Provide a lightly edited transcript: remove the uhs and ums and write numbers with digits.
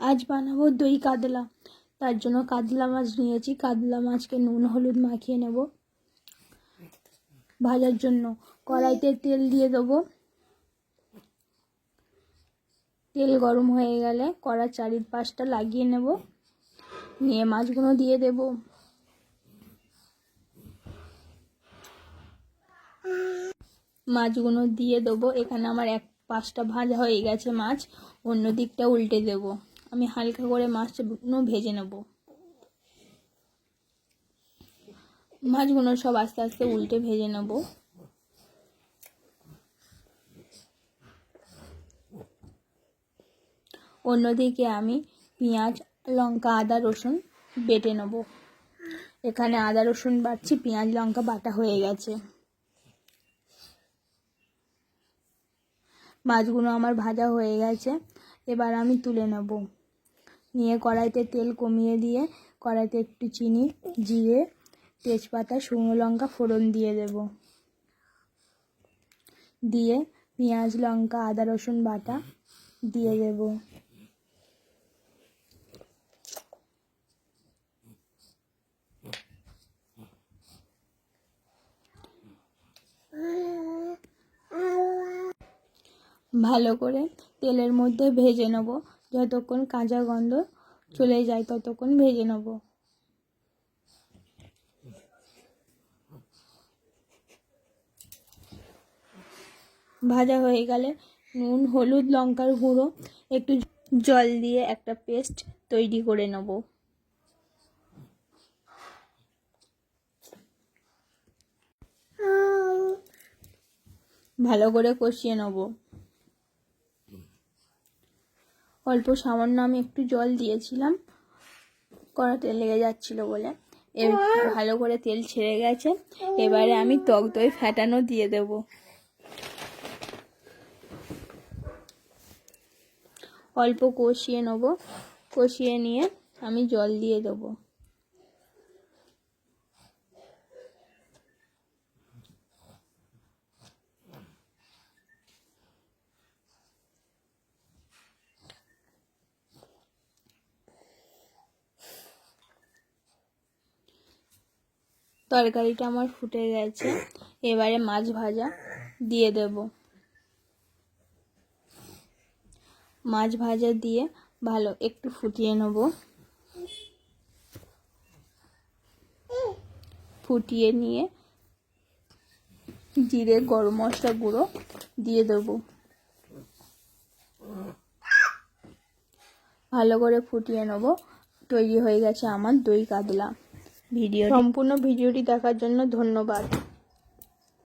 আজ বানাবো দই কাতলা। তার জন্য কাতলা মাছ নিয়েছি। কাতলা মাছকে নুন হলুদ মাখিয়ে নেব। ভাজার জন্য কড়াইতে তেল দিয়ে দেবো। তেল গরম হয়ে গেলে কড়ার চারিপাশটা লাগিয়ে নেব, নিয়ে মাছগুলো দিয়ে দেব। মাছগুলো দিয়ে দেবো। এখানে আমার এক পাশটা ভাজা হয়ে গেছে মাছ, অন্য দিকটা উল্টে দেব। আমি হালকা করে মাছগুলো ভেজে নেব। মাছগুলো সব আস্তে আস্তে উল্টে ভেজে নেব। অন্যদিকে আমি পেঁয়াজ লঙ্কা আদা রসুন বেটে নেব। এখানে আদা রসুন বাটছি, পেঁয়াজ লঙ্কা বাটা হয়ে গেছে। মাছগুলো আমার ভাজা হয়ে গেছে, এবার আমি তুলে নেব। নিয়ে কড়াইতে তেল কমিয়ে দিয়ে কড়াইতে একটু চিনি, জিরে, তেজপাতা, শুকনো লঙ্কা ফোড়ন দিয়ে দেব। দিয়ে পেঁয়াজ লঙ্কা আদা রসুন বাটা দিয়ে দেব। ভালো করে তেলের মধ্যে ভেজে নেব, যতক্ষণ কাঁচা গন্ধ চলে যায় ততক্ষণ ভেজে নেব। ভাজা হয়ে গেলে নুন হলুদ লঙ্কার গুঁড়ো একটু জল দিয়ে একটা পেস্ট তৈরি করে নেব। ভালো করে কষিয়ে নেব। অল্প সামান্য আমি একটু জল দিয়েছিলাম, কড়াতে লেগে যাচ্ছিল বলে। ভালো করে তেল ছেড়ে গেছে, এবারে আমি টক দই ফেটানো দিয়ে দেব। অল্প কষিয়ে নেব, কষিয়ে নিয়ে আমি জল দিয়ে দেবো। তরকারিটা আমার ফুটে গেছে, এবারে মাছ ভাজা দিয়ে দেব। মাছ ভাজা দিয়ে ভালো একটু ফুটিয়ে নেব। ফুটিয়ে নিয়ে জিরে গরম মশলা গুঁড়ো দিয়ে দেব। ভালো করে ফুটিয়ে নেব। তৈরি হয়ে গেছে আমার দই কাতলা। সম্পূর্ণ ভিডিওটি দেখার জন্য ধন্যবাদ।